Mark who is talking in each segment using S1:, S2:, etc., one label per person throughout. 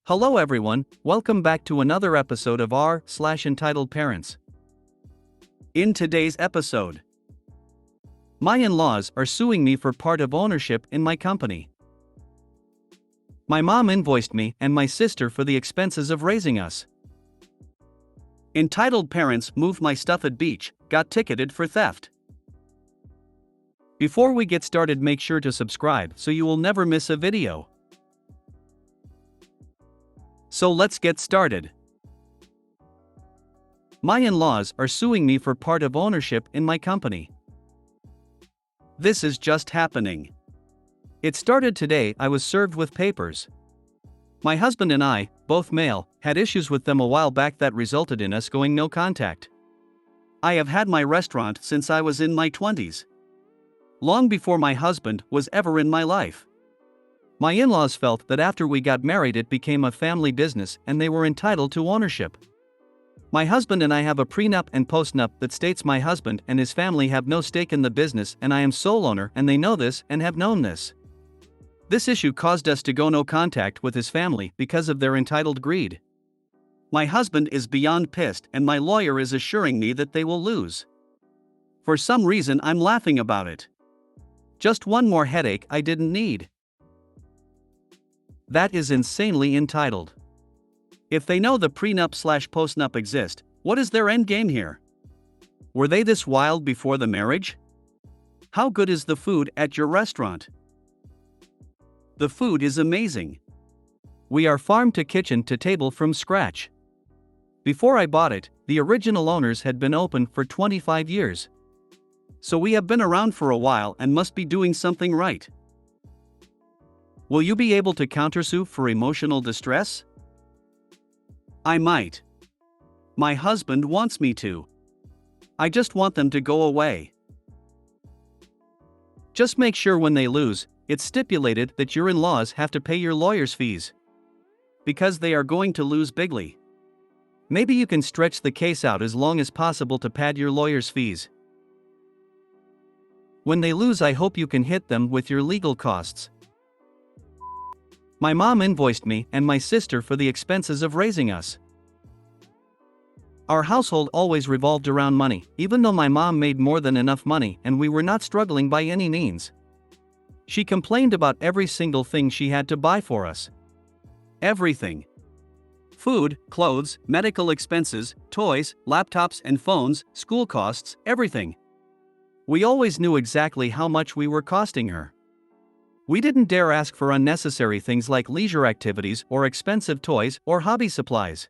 S1: Hello everyone, welcome back to another episode of r/Entitled Parents. In today's episode, my in-laws are suing me for part of ownership in my company. My mom invoiced me and my sister for the expenses of raising us. Entitled parents moved my stuff at beach, got ticketed for theft. Before we get started, make sure to subscribe so you will never miss a video. So let's get started. My in-laws are suing me for part of ownership in my company. This is just happening. It started today. I was served with papers. My husband and I, both male, had issues with them a while back that resulted in us going no contact. I have had my restaurant since I was in my 20s. Long before my husband was ever in my life. My in-laws felt that after we got married it became a family business and they were entitled to ownership. My husband and I have a prenup and postnup that states my husband and his family have no stake in the business and I am sole owner, and they know this and have known this. This issue caused us to go no contact with his family because of their entitled greed. My husband is beyond pissed and my lawyer is assuring me that they will lose. For some reason I'm laughing about it. Just one more headache I didn't need. That is insanely entitled. If they know the prenup/postnup exist, what is their end game here? Were they this wild before the marriage? How good is the food at your restaurant? The food is amazing. We are farm to kitchen to table from scratch. Before I bought it, the original owners had been open for 25 years. So we have been around for a while and must be doing something right. Will you be able to countersue for emotional distress? I might. My husband wants me to. I just want them to go away. Just make sure when they lose, it's stipulated that your in-laws have to pay your lawyer's fees. Because they are going to lose bigly. Maybe you can stretch the case out as long as possible to pad your lawyer's fees. When they lose, I hope you can hit them with your legal costs. My mom invoiced me and my sister for the expenses of raising us. Our household always revolved around money, even though my mom made more than enough money and we were not struggling by any means. She complained about every single thing she had to buy for us. Everything. Food, clothes, medical expenses, toys, laptops and phones, school costs, everything. We always knew exactly how much we were costing her. We didn't dare ask for unnecessary things like leisure activities or expensive toys or hobby supplies.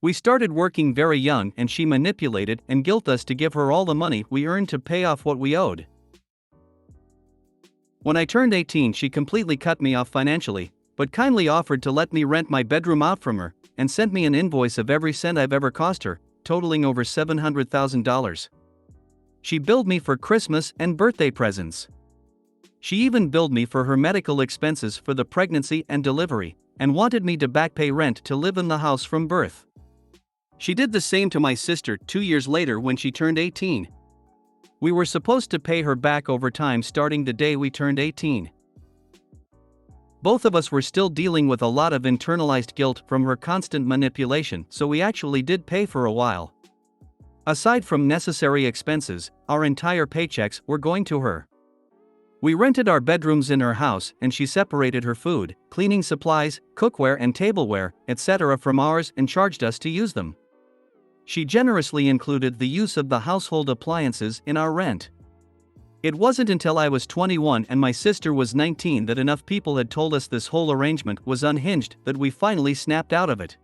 S1: We started working very young and she manipulated and guilted us to give her all the money we earned to pay off what we owed. When I turned 18, she completely cut me off financially, but kindly offered to let me rent my bedroom out from her, and sent me an invoice of every cent I've ever cost her, totaling over $700,000. She billed me for Christmas and birthday presents. She even billed me for her medical expenses for the pregnancy and delivery, and wanted me to back pay rent to live in the house from birth. She did the same to my sister 2 years later when she turned 18. We were supposed to pay her back over time starting the day we turned 18. Both of us were still dealing with a lot of internalized guilt from her constant manipulation, so we actually did pay for a while. Aside from necessary expenses, our entire paychecks were going to her. We rented our bedrooms in her house and she separated her food, cleaning supplies, cookware and tableware, etc. from ours and charged us to use them. She generously included the use of the household appliances in our rent. It wasn't until I was 21 and my sister was 19 that enough people had told us this whole arrangement was unhinged that we finally snapped out of it.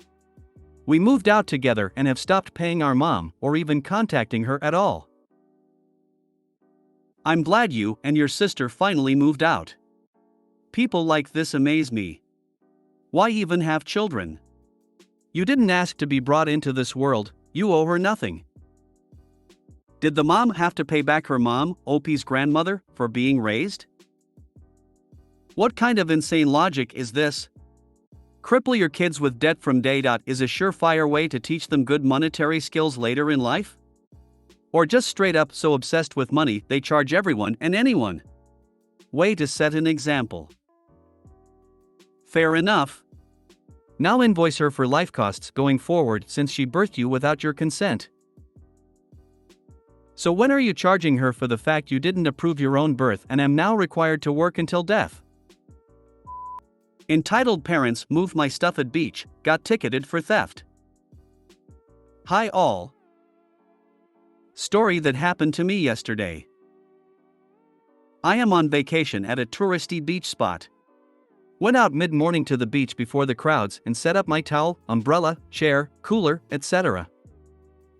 S1: We moved out together and have stopped paying our mom or even contacting her at all. I'm glad you and your sister finally moved out. People like this amaze me. Why even have children? You didn't ask to be brought into this world, you owe her nothing. Did the mom have to pay back her mom, OP's grandmother, for being raised? What kind of insane logic is this? Cripple your kids with debt from day. Is a surefire way to teach them good monetary skills later in life? Or just straight up so obsessed with money they charge everyone and anyone? Way to set an example. Fair enough. Now invoice her for life costs going forward since she birthed you without your consent. So when are you charging her for the fact you didn't approve your own birth and am now required to work until death? Entitled parents moved my stuff at beach, got ticketed for theft. Hi all. Story that happened to me yesterday. I am on vacation at a touristy beach spot. Went out mid-morning to the beach before the crowds and set up my towel, umbrella, chair, cooler, etc.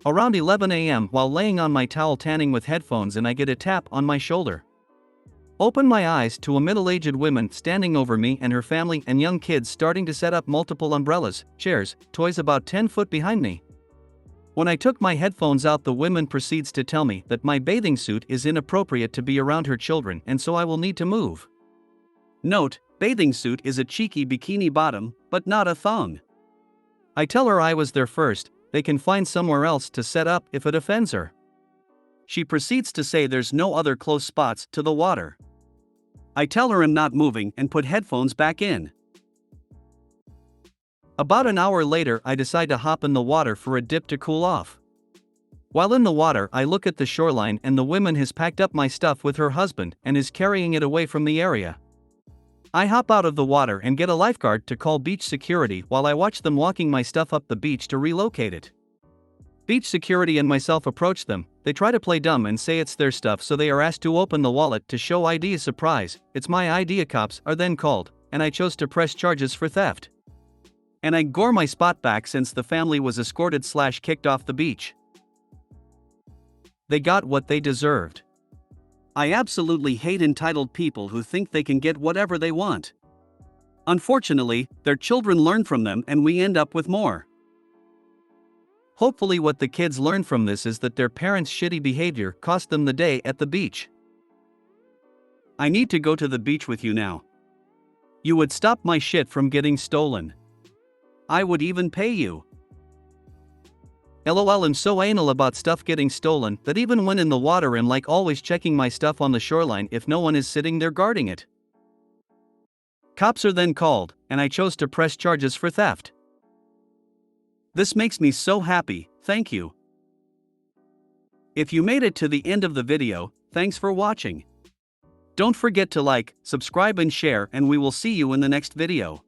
S1: Around 11 a.m. while laying on my towel tanning with headphones and I get a tap on my shoulder. Open my eyes to a middle-aged woman standing over me and her family and young kids starting to set up multiple umbrellas, chairs, toys about 10 foot behind me. When I took my headphones out, the woman proceeds to tell me that my bathing suit is inappropriate to be around her children and so I will need to move. Note, bathing suit is a cheeky bikini bottom, but not a thong. I tell her I was there first, they can find somewhere else to set up if it offends her. She proceeds to say there's no other close spots to the water. I tell her I'm not moving and put headphones back in. About an hour later, I decide to hop in the water for a dip to cool off. While in the water, I look at the shoreline and the woman has packed up my stuff with her husband and is carrying it away from the area. I hop out of the water and get a lifeguard to call beach security while I watch them walking my stuff up the beach to relocate it. Beach security and myself approach them, they try to play dumb and say it's their stuff, so they are asked to open the wallet to show ID. Surprise, it's my ID. Cops are then called, and I chose to press charges for theft. And I gore my spot back since the family was escorted/kicked off the beach. They got what they deserved. I absolutely hate entitled people who think they can get whatever they want. Unfortunately, their children learn from them and we end up with more. Hopefully what the kids learn from this is that their parents' shitty behavior cost them the day at the beach. I need to go to the beach with you now. You would stop my shit from getting stolen. I would even pay you. LOL, I'm so anal about stuff getting stolen that even when in the water I'm like always checking my stuff on the shoreline if no one is sitting there guarding it. Cops are then called, and I chose to press charges for theft. This makes me so happy, thank you. If you made it to the end of the video, thanks for watching. Don't forget to like, subscribe and share, and we will see you in the next video.